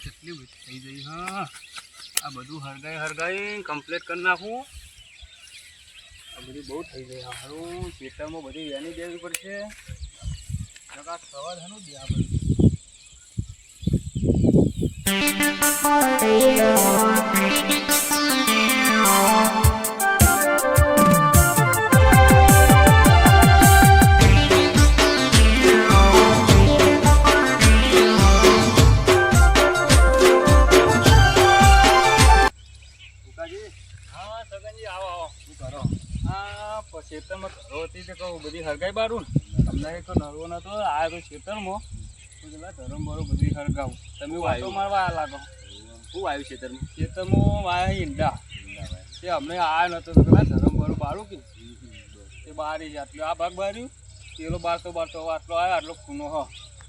કેટલી બધી થઈ ગઈ. હા આ બધું હરગાઈ કમ્પ્લીટ કરી નાખું. આ બધી બહુ થઈ ગઈ. હારું ખેતરમાં બધી વેની દેવી પડશે. સવાર હનું દે આ બધું. ખેતરમાં ઘરો હતી તો કહું બધી હરગાઈ બારું ને તમને તો નરવો નતો આ તો ખેતરમાં પેલા ધરમ બરો બધી હરગાવું. તમે વાતો મારવા આ લાગો. શું આવ્યું ખેતરમાં વાયા ઈંડા તે અમને આ નતો તો પેલા ધરમ બરો બારું કે તે બારી આટલું આ ભાગ બાર્યું પેલો બારતો આટલો આવ્યો આટલો ખૂનો હ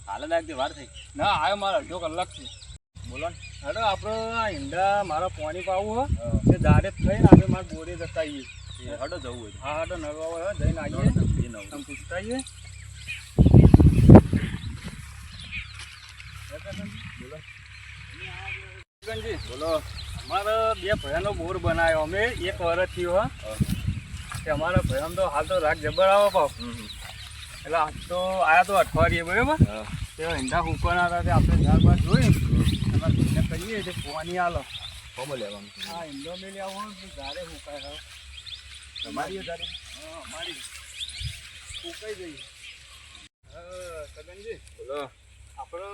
હાલ લાગતી વાર થઈ ના આવ્યો મારે અડધો કલાક છે. બોલો ને હેડો આપણે આ ઈંડા મારે પાણી પાવું હો તે દાડે થઈને આપણે મારે બોરે જતા આવીએ. હડો જવું હોય હા હડો નરવા હોય જઈને આવીએ તમે પૂછતા આવીએ. બોલો અમારે બે ભયાનો બોર બનાવ્યો અમે 1 વર્ષ થયો કે અમારા ભયામ તો હાલ તો રાગ જબર આવો પાવ એટલે આજ તો આયા તો અઠવાડિયે બરાબર તે ઈંડા ફૂંકવાના હતા તે આપણે ત્યારબાદ જોઈ તમારે ભીને કહીએ તે પાણી આલો કોમો લેવાનું હા ઈંડો મેલી આવો ધારે ફૂંકાય હવે તમારી ધારે હા અમારી ફૂંકાઈ ગઈ. સગનજી બોલો આપણે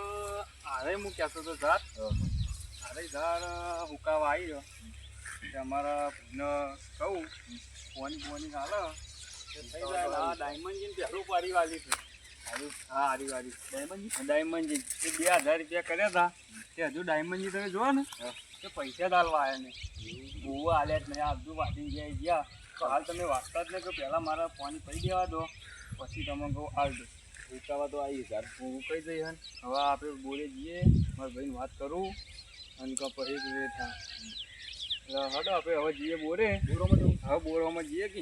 આરે હું કહેતો તો ઝાડ આરે ઝાડ હુકાવા આવી ગયો કે અમારા કહું પોની હાલો થઈ જાય. આ ડાયમંડજી પહેલું પાડી વાળી છે. હા હારી વાળી ડાયમંડજી એ 2000 રૂપિયા કર્યા હતા તે હજુ ડાયમંડજી તમે જોવો ને તે પૈસા ડાલવા આવ્યા ને બહુ હાલ્યા જ નહીં આ બધું વાટી ગયા તો હાલ તમે વાંચતા જ નહીં કે પહેલાં મારા પાણી પડી દેવા દો પછી તમે કહો હાલ દો ઉકાવા તો આવી યાર હું ઉકાઈ જઈ હન હવે આપણે બોરે જઈએ મારા ભાઈને વાત કરું અને પછી એટલે હડો આપણે હવે જઈએ બોરે બોરોમાં જવું હવે બોરોમાં જઈએ કે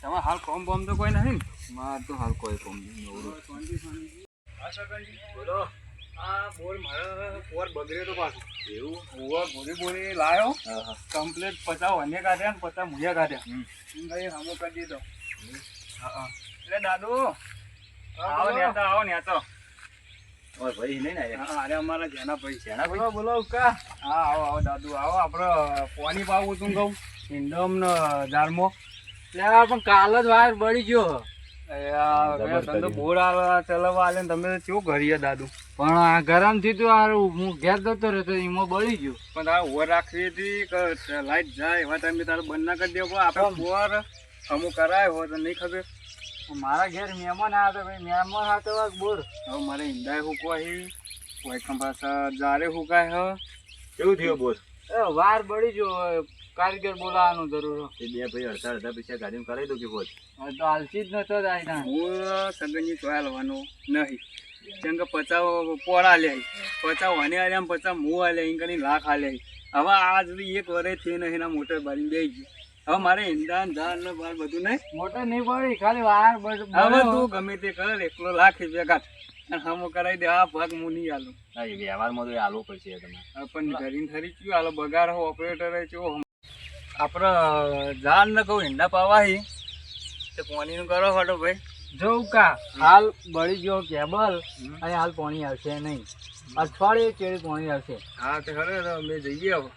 તમારે હાલ કોમ બોમ તો કોઈ નથી ને મારે તો હાલ કોઈ કોમ નહીં. બોલો આ બોર મારા પોર બગડ્યો તો પાછું એવું બોરી લાવ્યો કમ્પ્લીટ 50 વને કાઢ્યા ને 50 મુયા કાઢ્યા કઈ હમો કરી દીધો. હા એટલે દાદુ આવો નેતા ભાઈ નહીં ને અરે અમારા જેના ભાઈ બોલો કા હા આવો દાદુ આવો આપણે પાણી પાવું તું કહું ઇન્ડોમ ને જારમાં પણ કાલ જ વાર બળી ગયો તો બોર ચલાવવા આલે ને તમે કેવું ઘરીએ દાદુ પણ આ ગરમ થી તો હું ઘેર જતો રહ્યો એમાં બળી ગયો પણ તારે ઓર રાખવી હતી લાઈટ જાય એવા ટાઈમે તારે બંધ ના કરી દેવો આપણે બોર અમુક કરાય હોય તો નહીં ખબર. મારા ઘેર મહેમાન આવ્યા તો ભાઈ મહેમાન હાથે બોર હવે મારે ઈંડાય ફૂકવા કોઈ પાછા જારે ફૂકાય હ કેવું થયું બોર વાર બળી ગયો કારીગર બોલાવવાનું જરૂર એ બે ભાઈ અડધા પૈસા ગાડીમાં કરાવી દઉં કે બોલ તો હાલથી જ નતો જાય હું સગનજી ચોયા લેવાનું નહીં કેમ કે 50 પોળા લે 50 વને આલ્યા 50 મું આલ્યા એમ કરીને લાખ આલ્યા. હવે આ સુધી 1 વર્ષ થઈ નહીં એના મોટર બારીને બેસી ગયું. હવે મારે ઈંડા ધાર ને બાર બધું નહીં મોટર નહીં પડી ખાલી વાર હવે તું ગમે તે કર 1 લાખ રૂપિયા કાઢ અને હમો કરાવી દે આ ભાગ હું નહીં આલું. હા એ વ્યવહારમાં તો આલવું પડશે તમારે પણ ઘરીને ખરી ગયું હાલો બગાર હો ઓપરેટર ચો આપણે જાણ ને કહું ઈંડા પાવાહી તે પાણીનું કરો ફાટો ભાઈ જોઉં કા હાલ બળી ગયો કેબલ અને હાલ પાણી આવશે નહીં અઠવાડિયે કેવી પાણી આવશે. હા તે ખરે અમે જઈએ હવે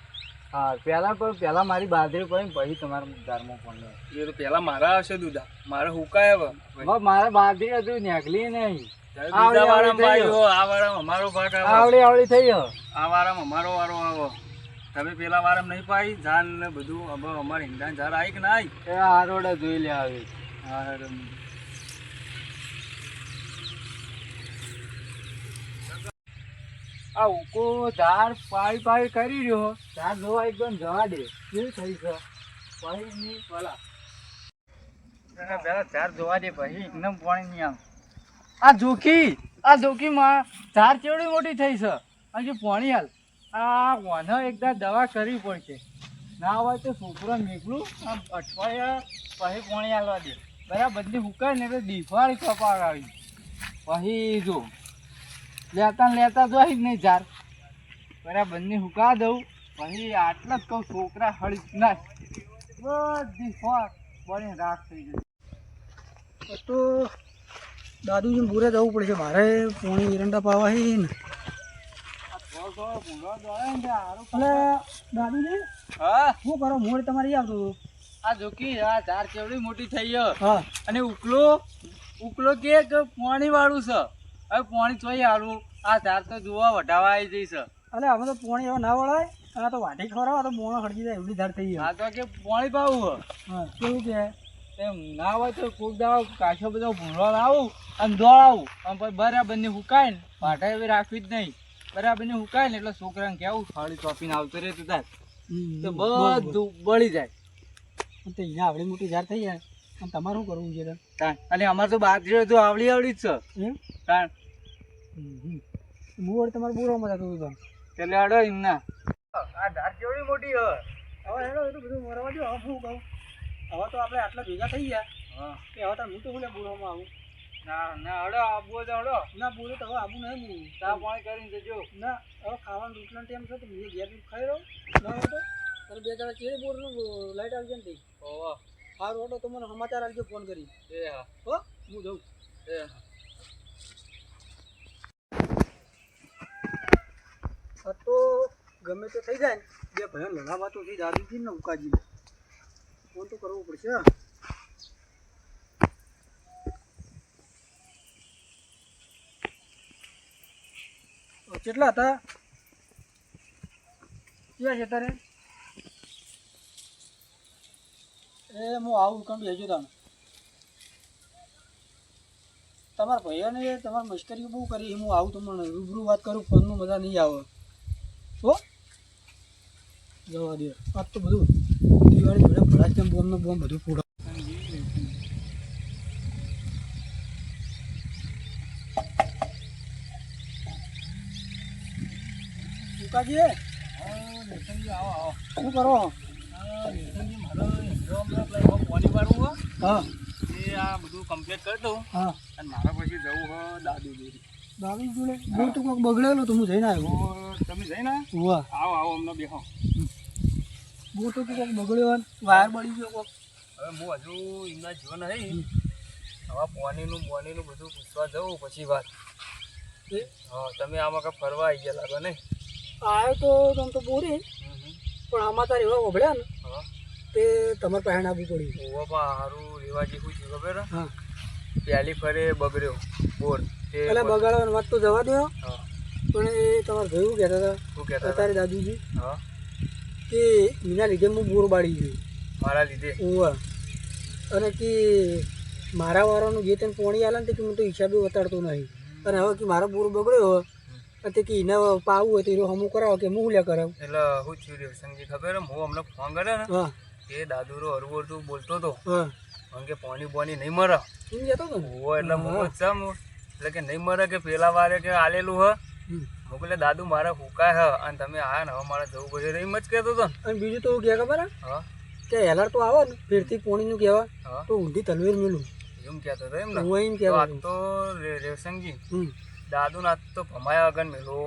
હા પહેલાં મારી બાજરી પડી પછી તમારા દારમાં પાણી એ તો પહેલાં મારા આવશે દૂધા મારે હુકાય હવે મારે બાજરી હજુ નીકળી નહીં આ વાળામાં અમારો ભાગ આવડી થઈ ગયો આ વાળામાં અમારો વારો આવો તમે પેલા વારમ નહીં પાઈ જાન ને બધું હવે અમારે ઈંડા ઝાડ આવી કે ના આવી આ રોડે જોઈ લે આવી આ ઉકો ઝાડ પાઈ કરી રહ્યો ઝાડ જોવા એકદમ જવા દે કેવું થઈ છે પછી નહીં પેલા ઝાડ જોવા દે પછી એકદમ પાણી નહીં આવે. આ જોખીમાં ઝાડ કેવડી મોટી થઈ છે અને જે પાણી હાલ આ વાને એકદા દવા કરવી પડશે ના હોય તો છોકરો નીકળું આ અઠવાડિયા પછી પાણી હાલવા દે બરાબર બધી હુકાય ને એટલે દીફાળી કપાળ આવી પછી જો લેતા જોઈ જ નહીં ઝાર બરાબર ને હુકા દઉં પછી આટલા જ કહું છોકરા હળી ના બધી ફોક બની રાખ થઈ ગઈ તો દાદુજી પૂરે જવું પડશે મારે પોણી એરંડા પાવા હે ને એટલે દાદુજી હા શું કરો મોડ તમારી આવતું આ જોકી આ ઝાર કેવડી મોટી થઈ ગયો હા અને ઉકલો કે પાણી વાળું છે હવે પાણી ચોઈ આલું આ ઝાર તો જોવા વઢાવા આવી જઈશ અલે અમે તો પોણી એવા ના વળાય આ તો વાટી ખવડાવો તો મોણો હળગી જાય એવડી ધાર થઈ આ તો કે પાણી પાવું હા કેવું કે એમ ના હોય તો કોક દાવ કાચો બધો ભૂંડવા લાવું અને દોડાવું અને પછી બરાબર ને હુકાય ને વાટા એવી રાખવી જ નહીં બરાબર ને હુકાય ને એટલે છોકરાને કેવું થાળી ચોપીને આવતો રહે તો તાર તો બધું બળી જાય તો અહીંયા આવડી મોટી ઝાડ થઈ જાય અને તમારે શું કરવું છે અને અમારે તો બાજરી તો આવડી જ છે એમ કારણ હું તમારે બોરવામાં જતું હતું એટલે અડો એમના આ ધાર કેવડી મોટી હોય હવે હેડો એ તો બધું મરવા દો હવે શું કહું હવે તો આપણે આટલા ભેગા થઈ ગયા હા કે હવે તો હું તો શું બોરવામાં આવું ના હડો આબુ તો હડો ના બોલે તો હવે આવું નહીં હું ચા પાણી કરીને જજો ના હવે ખાવાનું રોટલા ટાઈમ છે તો મેં ઘેર ખાઈ રહ્યો ના હોય તો અને બે જણા ચેડી બોરનું લાઈટ આવશે ને તઈ ઓહો સારું હતો તો મને સમાચાર આવજો ફોન કરી એ હા હો હું જઉં એ આ તો ગમે તે થઈ જાય ને બે ભાઈઓ લડાવા તો થઈ દાદુજી ને ઉકાજી ફોન તો કરવો પડશે કેટલા હતા ક્યાં છે તારે એ હું આવું કેમ બેસજો તમે તમારા ભાઈઓને તમારી મશ્કરી બહુ કરી હું આવું તમને રૂબરૂ વાત કરું ફોનનું મજા નહીં આવે હો જવા દે આજ તો બધું દિવાળી બધા ભડાકેમ બોમ્બનો બોમ્બ બધું ફોડો ઉકાજી આવો શું કરો પાણી વાળું હા એ આ બધું કમ્પ્લીટ કરી દઉં હા અને મારા પછી જવું હ દાદુ જોડે દાદી જોડે બોલ તો કોઈક બગડેલો તો હું જઈને આવ્યો તમે જઈને વાહ આવો અમને બેહો બોલ તો કોઈક બગડ્યો વાયર બળી ગયો કોઈક હવે હું હજુ એમના જો નહીં હવે પાણીનું બધું પૂછવા જવું પછી વાત હા તમે આમાં કંઈ ફરવા આવી ગયા લાગો નહીં આવ્યો તો તમ તો બોરી પણ આમાં તારે એવા વગડ્યા ને હા તે તમારે પહેણ આપવું પડ્યું ઓવા પણ સારું રેવા જેવું છે ખબર હા પહેલી ફરે બગડ્યો બોર તે એટલે બગાડવાની વાત તો જવા દો હા પણ એ તમારે જોયું કહેતા હતા શું કહેતા તારે દાદુજી હા કે એના લીધે હું બોર બાળી ગયું મારા લીધે ઓવા અને કે મારા વાળાનું જે તેને પોણી આલે ને તે કે હું તો હિસાબે વતાડતો નહીં અને હવે કે મારો બોર બગડ્યો હોય તે કે એને પાવું હોય તો એ હમું કરાવો કે હું લે કરાવું એટલે હું થયું સંગી ખબર હું અમને ફોન કર્યો ને હા એ દાદુરો હરવું હરતું બોલતો હતો હા કારણ કે પાણી બોની નહીં મરે એમ જતો હતો ને હોવો એટલે હું ચમ એટલે કે નહીં મરે કે પેલા વારે કે આલેલું હ મોકલે દાદુ મારે હુકાય હ અને તમે આયા ને હવે મારે જવું પડશે એમ જ કહેતો હતો ને અને બીજું તો કે ખબર હા કે હેલાર તો આવે ને ફેરથી પોણીનું કહેવા હા તો ઊંધી તલવીર મેલું એમ કહેતો હતો એમ ને હું એમ તો કહેવા આજ તો રેવસંગજી દાદુ ના તો ભમાયા વગર મેલો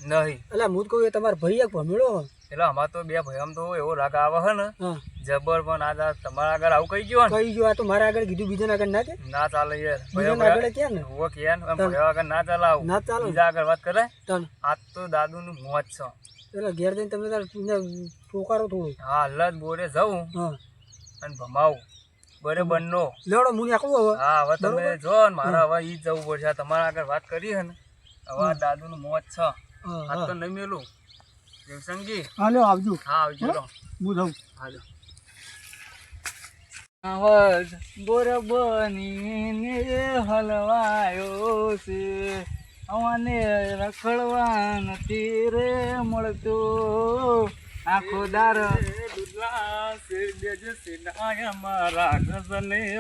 નહીં એટલે હું જ કહું એ તમારા ભાઈ એક ભમેળો એટલે અમારે તો બે ભાઈ આમ તો એવો રાગ આવે હે ને હા જબર પણ આ તમારા આગળ આવું કહી ગયો ને કઈ ગયો આ તો મારા આગળ કીધું બીજાના આગળ ના કે ના ચાલે યાર બીજાના આગળ કે ને હોવો કે એમ ભયા આગળ ના ચાલે આવું ના ચાલો બીજા આગળ વાત કરે ચાલ આજ તો દાદુ નું મોજ છે એટલે ઘેર જઈને તમે તાર ઠોકારો થોડું હા હલ્લા જ બોરે જવું હા અને ભમાવું બરોબર નો લેવડો મુની આખું હવે હા હવે તમે જો ને મારે હવે ઈ જ જવું પડશે આ તમારા આગળ વાત કરી હે ને હવે આ દાદુ નું મોજ છે આ તો નહીં મેલું દેવસંગી હા લ્યો આવજો હા આવજો લો હું જાઉં હાલો આવાજ બોરબની હલવાયો છે અવાને રખડવા નથી રે મળતો આખો દાર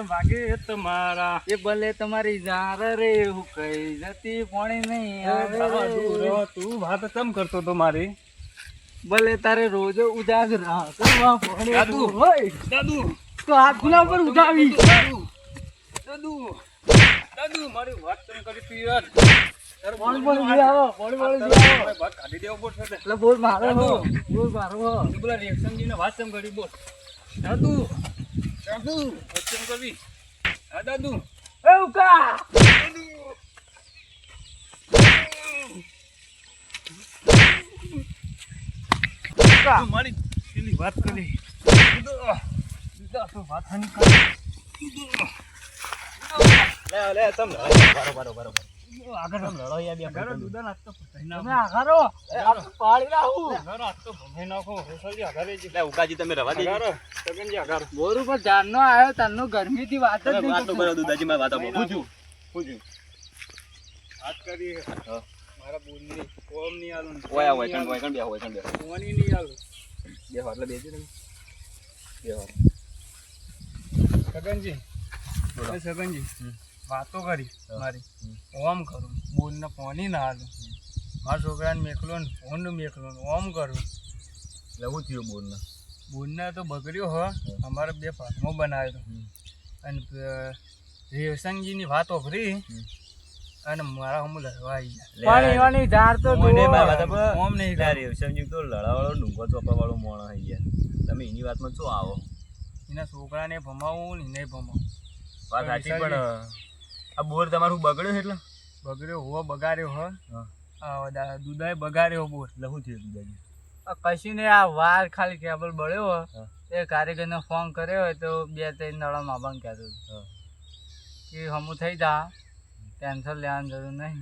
વાગે તમારા એ ભલે તમારી જાર રે હું કઈ જતી પાણી નહીં આવે તું વાત કેમ કરતો તો મારી ભલે તારે રોજ ઉજાગરા કરવા પડે દાદુ હોય દાદુ તો હાથ ગુના પર ઉઠાવી દાદુ દાદુ દાદુ મારી વાત કેમ કરી તું યાર પાણી પાણી લઈ આવો, પાણી પાણી લઈ આવો. ભાગ કાઢી દેવો બોલ છે એટલે બોલ મારો હો, બોલ મારો હો. પેલા રિએક્શનજીને વાત કેમ કરી બોલ દાદુ દાદુ કેમ કરવી હા દાદુ એ ઉકા તું મારી પેલી વાત કરી તો વાત હાની કરી લે તમ બરોબર આગળ તમ લડો યાર બે આગળ દૂધા નાખતો તમે આઘારો પાણી નાખું આગળ આટતો ભમે નાખો હોસલજી આગળ જ લે ઉકાજી તમે રવા દેજો આગળ સગનજી આગળ બોર ઉપર જાનનો આવ્યો તનનો ગરમીથી વાત જ નહીં વાતો કરો દુદાજી માં વાતો પૂછું વાત કરી મારા બોલની કોમ નહીં આલું ઓય ઓય કણ બે કોની નહીં આલું બે એટલે બેસી તમે બે સગનજી એ સગનજી વાતો કરી મારી ઓમ કરું બોલને પોની ના હાલું મારા છોકરાને મેકલો ને ફોન મેકલો ને ઓમ કરું એટલે હું થયું બોલને બોલને તો બગડ્યો હો અમારે બે ફાર્મો બનાવ્યો અને રેવસંગજીની વાત ઓભરી અને મારા હમું લડવા આવી ગયા પણ એવાની ધાર તો મોને જુઓ. મારા વાતા ઓમ નહીં યાર રેવસમજી તો લડાવાળો ડુંગો ચોપા વાળો મોણો હઈ યાર તમે એની વાતમાં શું આવો એના છોકરાને ભમાવું ને એને ભમાવું વાત સાચી પણ આ બોર તમારું બગડ્યો છે એટલે બગડ્યો હો બગાડ્યો હો હા દુધાએ બગાડ્યો બોર એટલે શું થયું દુદાજી કશું ને આ વાર ખાલી કેબલ બળ્યો હોય હા. એ કારીગરને ફોન કર્યો હોય તો 2-3 નળા માબાને કહેતો હતો હા. કે હમું થઈ જા ટેન્શન લેવાની જરૂર નહીં.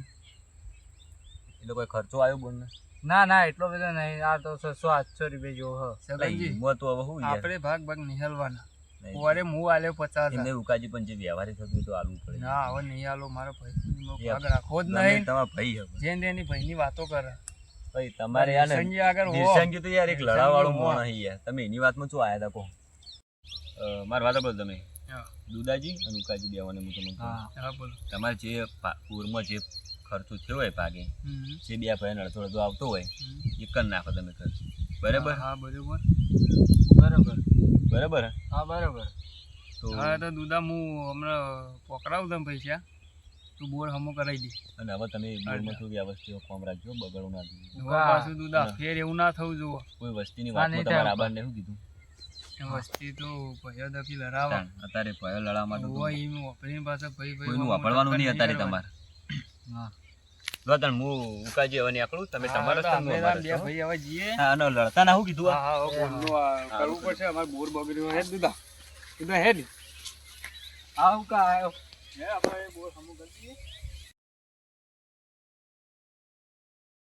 એટલે કોઈ ખર્ચો આવ્યો બોલને ના એટલો બધો નહીં, આ તો 600-800 રૂપિયા જેવો હ. સગનજી હિંમત તો હવે શું યાર આપણે ભાગ નિહલવાના નહીં. ઓરે હું આલ્યો 50 એમને ઉકાજી પણ જે વ્યવહારી થતું તો આલવું પડે ના હવે નહીં આલો મારો ભાઈ યાર, ભાગ રાખવો જ તમે નહીં તમારા ભાઈ હવે જેન તેની ભાઈની વાતો કરે ભાઈ તમારે યાર ને સંજય આગળ હો. દિરસંગી તો યાર એક લડાવાળો હો. મોણ હઈ યાર તમે એની વાતમાં શું આયા તા કહો માર વાત બોલ તમે હા. દુદાજી અને ઉકાજી દેવાને હું તમને કહું. હા બોલો તમારે જે પૂરમાં જે ખર્ચો થયો હોય ભાગે જે બે ભાઈ અડધો અડધો આવતો હોય એ કરી નાખો તમે ખર્ચ બરાબર હા બરોબર બરાબર હા બરાબર. તો હા તો દુધા હું હમણાં પકડાવું તમે પૈસા તું બોર હમો કરાવી દે અને હવે તમે બોરમાં થોડી વ્યવસ્થિત કોમ રાખજો બગડો ના દીધું હવે પાછું દુધા ફેર એવું ના થવું જોવો કોઈ વસ્તીની હા, નહીં વાતમાં તમારા થાય. આબાને શું કીધું એ વસ્તી તો ભાઈઓ દખી લડાવા અત્યારે ભયો લડાવવા માટે હોય એમ વાપરીને પાછા ભાઈ કોઈનું વાપરવાનું નહીં અત્યારે તમારે હા લડતા હું ઉકાજી હવે નીકળું તમે તમારા હા, સ્થાનનું તો અમારા બે સ્થાન. ભાઈ હવે જઈએ હા અને લડતા ના શું કીધું આ? હા હવે બોરનું આ કરવું પડશે અમારે બોર બગડ્યો હે દુધા દુધા હે ને આવું કા આવ્યો હે આપણે બોર હમો કરી દઈએ